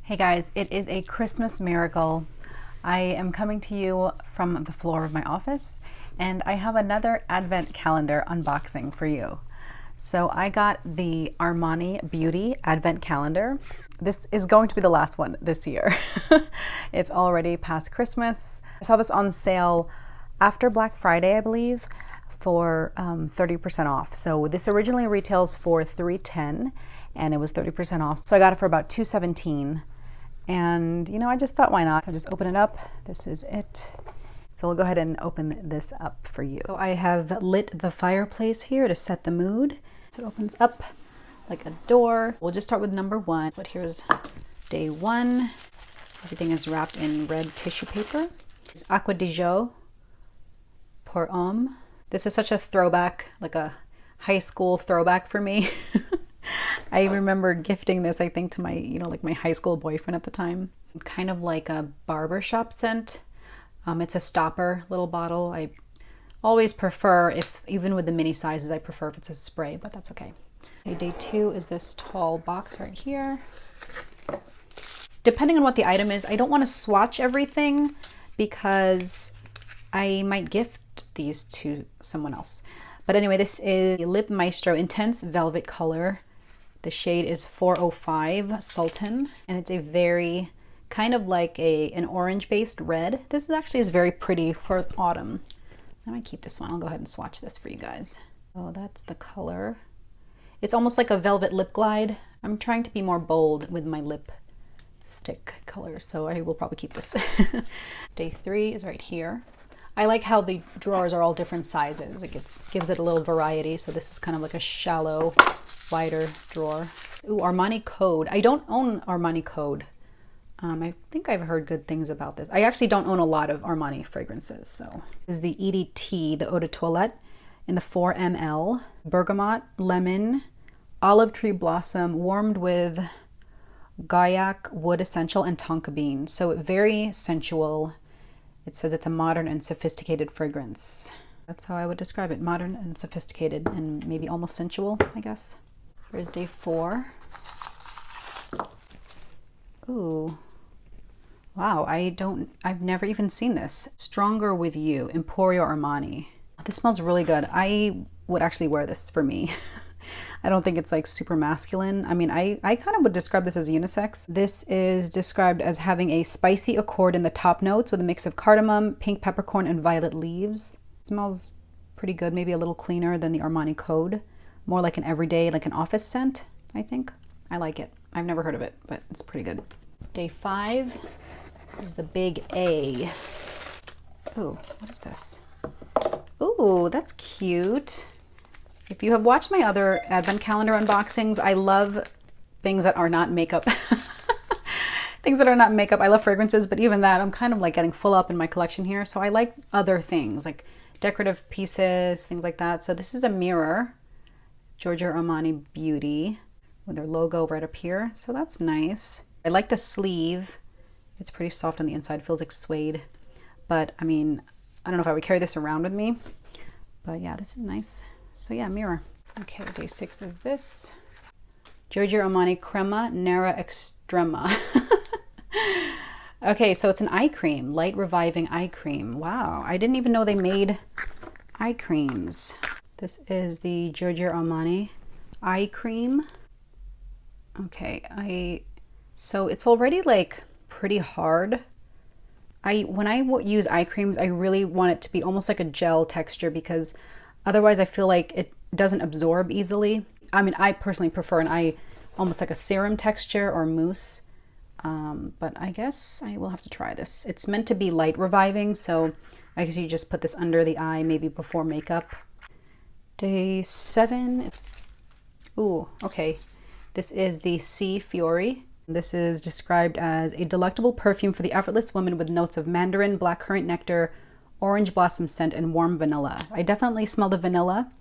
Hey guys, it is a Christmas miracle. I am coming to you from the floor of my office and I have another advent calendar unboxing for you. So I got the Armani Beauty advent calendar. This is going to be the last one this year. It's already past Christmas. I saw this on sale after Black Friday, I believe, for 30% off. So this originally retails for $310 and it was 30% off. So I got it for about $217. And you know, I just thought, why not? So just open it up. This is it. So we'll go ahead and open this up for you. So I have lit the fireplace here to set the mood. So it opens up like a door. We'll just start with number one. But here's day one. Everything is wrapped in red tissue paper. It's Acqua di Gio pour homme. This is such a throwback, like a high school throwback for me. I remember gifting this, I think, to my, like my high school boyfriend at the time. Kind of like a barbershop scent. It's a stopper little bottle. I always prefer, even with the mini sizes, I prefer if it's a spray, but that's okay. Okay, day two is this tall box right here. Depending on what the item is, I don't want to swatch everything because I might gift these to someone else. But anyway, this is Lip Maestro Intense Velvet Color. The shade is 405 Sultan, and it's a very kind of like an orange-based red. This is very pretty for autumn. I might keep this one. I'll go ahead and swatch this for you guys. Oh, that's the color. It's almost like a velvet lip glide. I'm trying to be more bold with my lipstick colors, so I will probably keep this. Day three is right here. I like how the drawers are all different sizes. It gives it a little variety. So this is kind of like a shallow, wider drawer. Ooh, Armani Code. I don't own Armani Code. I think I've heard good things about this. I actually don't own a lot of Armani fragrances. So this is the EDT, the Eau de Toilette in the 4 ml. Bergamot, lemon, olive tree blossom, warmed with Gaiac wood essential and tonka bean. So very sensual. It says it's a modern and sophisticated fragrance. That's how I would describe it. Modern and sophisticated and maybe almost sensual, I guess. Here's day four. Ooh. Wow, I've never even seen this. Stronger With You, Emporio Armani. This smells really good. I would actually wear this for me. I don't think it's like super masculine. I mean, I kind of would describe this as unisex. This is described as having a spicy accord in the top notes with a mix of cardamom, pink peppercorn, and violet leaves. It smells pretty good, maybe a little cleaner than the Armani Code. More like an everyday, like an office scent, I think. I like it. I've never heard of it, but it's pretty good. Day five is the big A. Ooh, what is this? Ooh, that's cute. If you have watched my other advent calendar unboxings, I love things that are not makeup. Things that are not makeup. I love fragrances, but even that, I'm kind of like getting full up in my collection here. So I like other things like decorative pieces, things like that. So this is a mirror, Giorgio Armani Beauty, with their logo right up here. So that's nice. I like the sleeve. It's pretty soft on the inside, feels like suede. But I mean, I don't know if I would carry this around with me, but yeah, this is nice. So yeah, mirror. Okay, day six is this. Giorgio Armani Crema Nera Extrema. Okay, so it's an eye cream, light reviving eye cream. Wow, I didn't even know they made eye creams. This is the Giorgio Armani eye cream. Okay, so it's already like pretty hard. When I use eye creams, I really want it to be almost like a gel texture because otherwise I feel like it doesn't absorb easily. I mean, I personally prefer an eye, almost like a serum texture or mousse. But I guess I will have to try this. It's meant to be light reviving, so I guess you just put this under the eye, maybe before makeup. Day seven. Ooh, okay. This is the Sea Fiori. This is described as a delectable perfume for the effortless woman with notes of mandarin, blackcurrant nectar, orange blossom scent, and warm vanilla. I definitely smell the vanilla,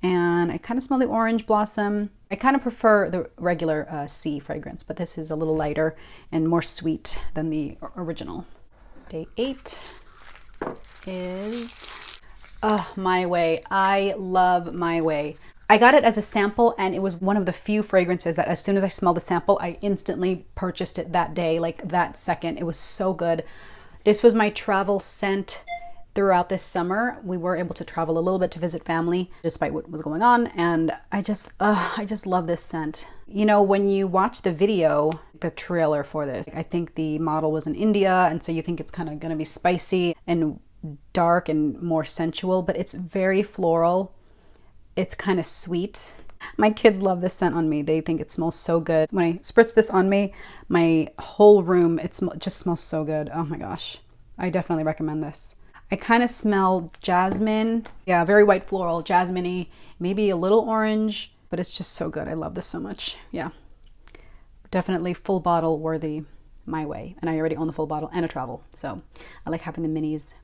and I kind of smell the orange blossom. I kind of prefer the regular Sea fragrance, but this is a little lighter and more sweet than the original. Day eight is My Way. I love My Way. I got it as a sample, and it was one of the few fragrances that as soon as I smelled the sample, I instantly purchased it that day, like that second. It was so good. This was my travel scent throughout this summer. We were able to travel a little bit to visit family despite what was going on, and I just love this scent. You know, when you watch the video, the trailer for this, I think the model was in India, and so you think it's kind of going to be spicy and dark and more sensual, but it's very floral. It's kind of sweet. My kids love this scent on me. They think it smells so good. When I spritz this on me, my whole room, it just smells so good. Oh my gosh. I definitely recommend this. I kind of smell jasmine. Yeah, very white floral, jasmine-y, maybe a little orange, but it's just so good. I love this so much. Yeah, definitely full bottle worthy my way. And I already own the full bottle and a travel, so I like having the minis.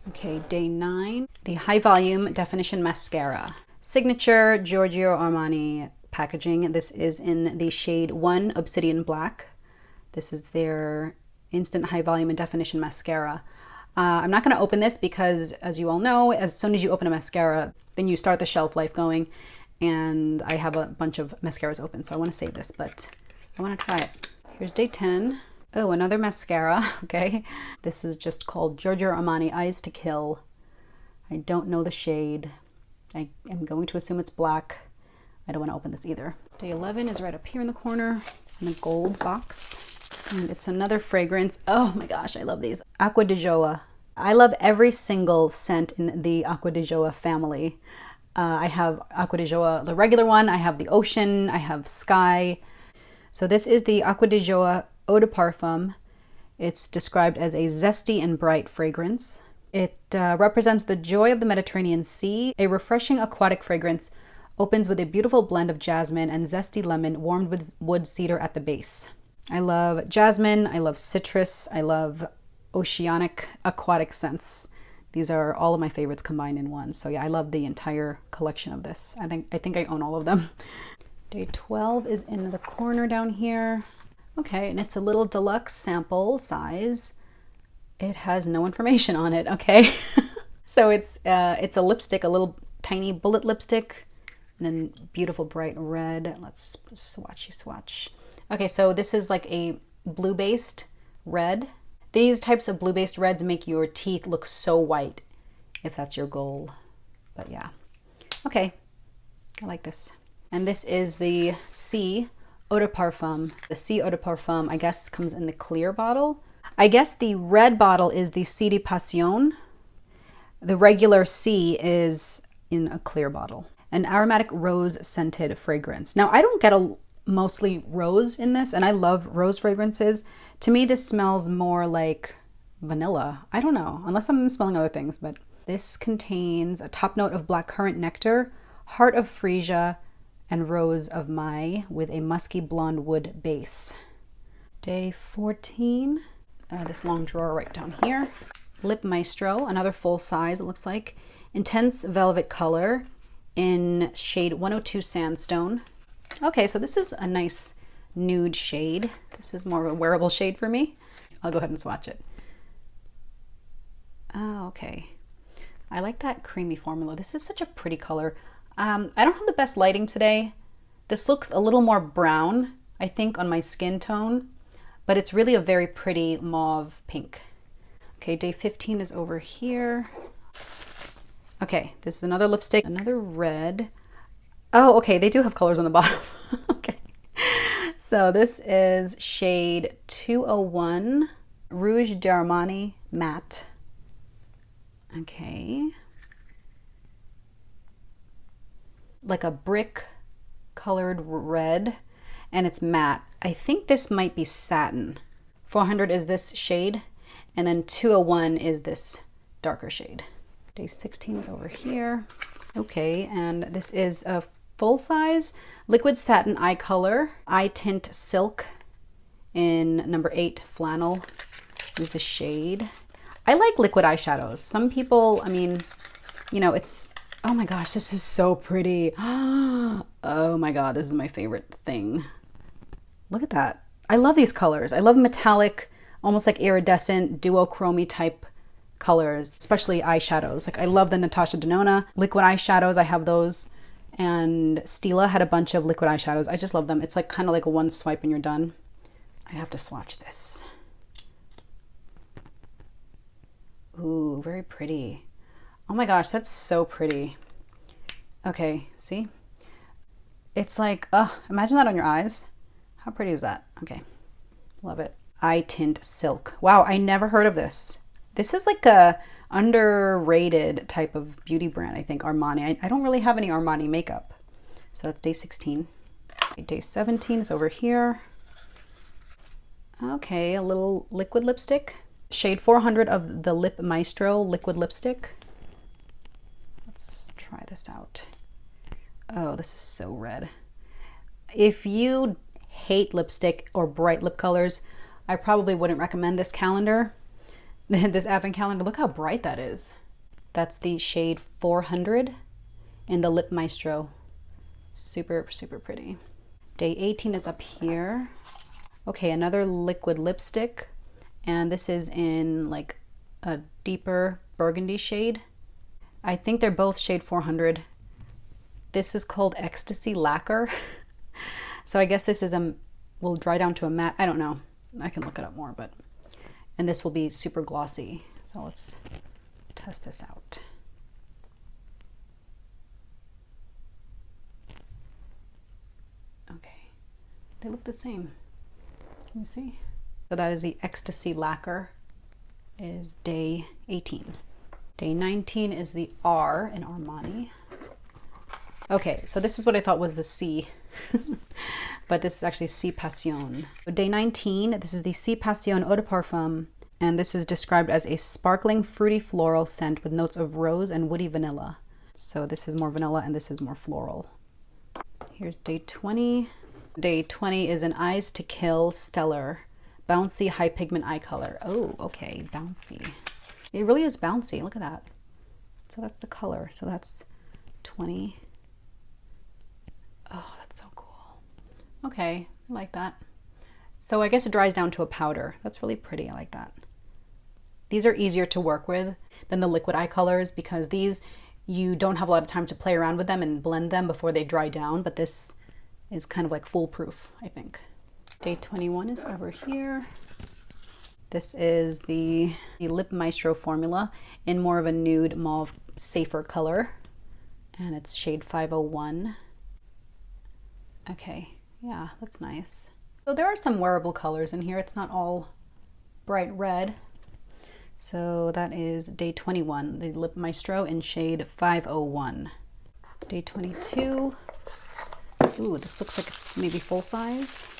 Okay, day 9, the High Volume Definition Mascara. Signature Giorgio Armani packaging. This is in the shade 1 Obsidian Black. This is their Instant High Volume and Definition Mascara. I'm not going to open this because, as you all know, as soon as you open a mascara, then you start the shelf life going, and I have a bunch of mascaras open, so I want to save this, but I want to try it. Here's day 10. Oh, another mascara. Okay. This is just called Giorgio Armani Eyes to Kill. I don't know the shade. I am going to assume it's black. I don't want to open this either. Day 11 is right up here in the corner in a gold box. And it's another fragrance. Oh my gosh, I love these. Acqua di Gioia. I love every single scent in the Acqua di Gioia family. I have Acqua di Gioia, the regular one. I have the Ocean. I have Sky. So this is the Acqua di Gioia Eau de Parfum. It's described as a zesty and bright fragrance. It represents the joy of the Mediterranean Sea. A refreshing aquatic fragrance opens with a beautiful blend of jasmine and zesty lemon warmed with wood cedar at the base. I love jasmine, I love citrus, I love oceanic aquatic scents. These are all of my favorites combined in one. So yeah, I love the entire collection of this. I think I own all of them. Day 12 is in the corner down here. Okay, and it's a little deluxe sample size. It has no information on it, okay? So it's a lipstick, a little tiny bullet lipstick, and then beautiful bright red. Let's swatch. Okay, so this is like a blue-based red. These types of blue-based reds make your teeth look so white, if that's your goal. But yeah, okay, I like this. And this is the C Eau de Parfum. The C Eau de Parfum, I guess, comes in the clear bottle. I guess the red bottle is the C de Passion. The regular C is in a clear bottle. An aromatic rose scented fragrance. Now, I don't get mostly rose in this, and I love rose fragrances. To me, this smells more like vanilla. I don't know, unless I'm smelling other things, but this contains a top note of blackcurrant nectar, heart of freesia, and rose of Mai with a musky blonde wood base. Day 14, this long drawer right down here. Lip Maestro, another full size, it looks like. Intense velvet color in shade 102 Sandstone. Okay, so this is a nice nude shade. This is more of a wearable shade for me. I'll go ahead and swatch it. Oh, okay. I like that creamy formula. This is such a pretty color. I don't have the best lighting today. This looks a little more brown, I think, on my skin tone, but it's really a very pretty mauve pink. Okay, day 15 is over here. Okay, this is another lipstick, another red. Oh, okay, they do have colors on the bottom. Okay. So this is shade 201, Rouge d'Armani Matte. Okay. Like a brick colored red, and it's matte. I think this might be satin. 400 is this shade, and then 201 is this darker shade. Day 16 is over here. Okay, and this is a full size liquid satin eye color, eye tint silk in number 8 flannel is the shade. I like liquid eyeshadows. Some people, I mean, you know, it's, oh my gosh, this is so pretty. Oh my God, this is my favorite thing. Look at that. I love these colors. I love metallic, almost like iridescent, duochromy type colors, especially eyeshadows. Like I love the Natasha Denona liquid eyeshadows. I have those. And Stila had a bunch of liquid eyeshadows. I just love them. It's like kind of like a one swipe and you're done. I have to swatch this. Ooh, very pretty. Oh my gosh, that's so pretty. Okay, see? It's like, imagine that on your eyes. How pretty is that? Okay, love it. Eye Tint Silk. Wow, I never heard of this. This is like a underrated type of beauty brand, I think, Armani. I don't really have any Armani makeup. So that's day 16. Day 17 is over here. Okay, a little liquid lipstick. Shade 400 of the Lip Maestro liquid lipstick. Let's try this out. Oh, this is so red. If you hate lipstick or bright lip colors, I probably wouldn't recommend this calendar. This advent calendar. Look how bright that is. That's the shade 400 in the Lip Maestro. Super, super pretty. Day 18 is up here. Okay, another liquid lipstick. And this is in like a deeper burgundy shade. I think they're both shade 400. This is called Ecstasy Lacquer. So I guess this is will dry down to a matte. I don't know. I can look it up more, but, and this will be super glossy. So let's test this out. Okay, they look the same. Can you see? So that is the Ecstasy Lacquer, is day 18. Day 19 is the R in Armani. Okay, so this is what I thought was the C, but this is actually C Passion. So day 19, this is the C Passion Eau de Parfum, and this is described as a sparkling fruity floral scent with notes of rose and woody vanilla. So this is more vanilla and this is more floral. Here's day 20. Day 20 is an Eyes to Kill Stellar Bouncy High Pigment Eye Color. Oh, okay, bouncy. It really is bouncy, look at that. So that's the color, so that's 20. Oh, that's so cool. Okay, I like that. So I guess it dries down to a powder. That's really pretty, I like that. These are easier to work with than the liquid eye colors because these, you don't have a lot of time to play around with them and blend them before they dry down, but this is kind of like foolproof, I think. Day 21 is over here. This is the Lip Maestro formula in more of a nude mauve safer color, and it's shade 501. Okay, yeah, that's nice. So there are some wearable colors in here. It's not all bright red. So that is day 21, the Lip Maestro in shade 501. Day 22. Ooh, this looks like it's maybe full size.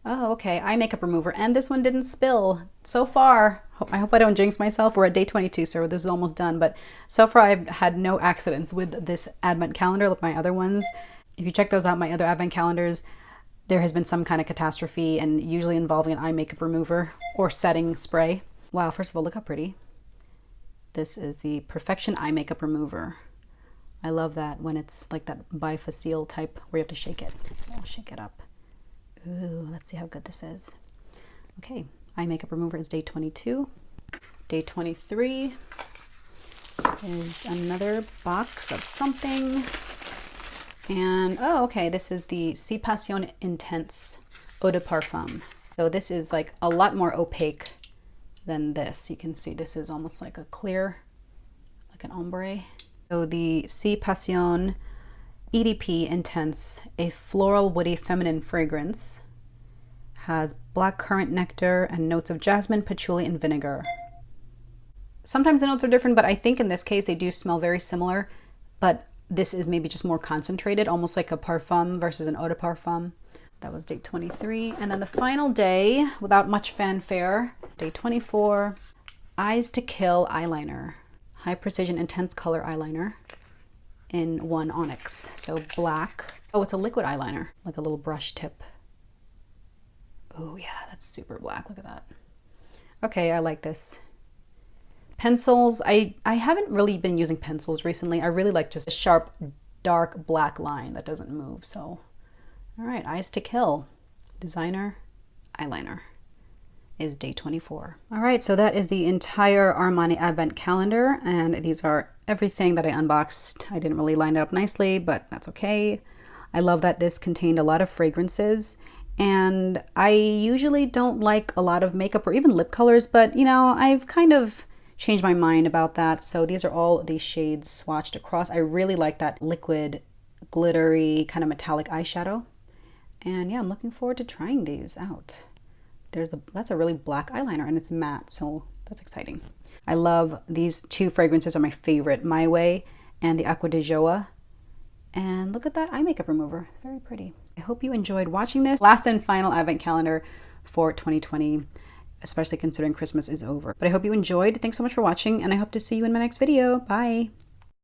Oh, okay, eye makeup remover, and this one didn't spill so far. I hope I don't jinx myself. We're at day 22, so this is almost done, but so far I've had no accidents with this advent calendar like my other ones. If you check those out, my other advent calendars, there has been some kind of catastrophe and usually involving an eye makeup remover or setting spray. Wow, first of all, look how pretty. This is the Perfection Eye Makeup Remover. I love that when it's like that bifacile type where you have to shake it. So I'll shake it up. Ooh, let's see how good this is. Okay, eye makeup remover is day 22. Day 23 is another box of something. And, oh, okay, this is the C Passion Intense Eau de Parfum. So this is like a lot more opaque than this. You can see this is almost like a clear, like an ombre. So the C Passion EDP Intense, a floral woody feminine fragrance, has black currant nectar and notes of jasmine, patchouli, and vinegar. Sometimes the notes are different, but I think in this case they do smell very similar, but this is maybe just more concentrated, almost like a parfum versus an eau de parfum. That was day 23. And then the final day, without much fanfare, day 24, Eyes to Kill eyeliner. High precision intense color eyeliner in 1 onyx. So black. Oh, it's a liquid eyeliner, like a little brush tip. Oh yeah, that's super black. Look at that. Okay, I like this. Pencils, I haven't really been using pencils recently. I really like just a sharp, dark black line that doesn't move. So, all right, Eyes to Kill, designer eyeliner. is day 24. All right, so that is the entire Armani Advent calendar, and these are everything that I unboxed. I didn't really line it up nicely, but that's okay. I love that this contained a lot of fragrances, and I usually don't like a lot of makeup or even lip colors, but you know, I've kind of changed my mind about that. So these are all the shades swatched across. I really like that liquid, glittery, kind of metallic eyeshadow. And yeah, I'm looking forward to trying these out. That's a really black eyeliner and it's matte, so that's exciting. I love these two fragrances, are my favorite, My Way and the Acqua di Gioia. And look at that eye makeup remover, very pretty. I hope you enjoyed watching this last and final advent calendar for 2020, especially considering Christmas is over. But I hope you enjoyed. Thanks so much for watching, and I hope to see you in my next video. Bye.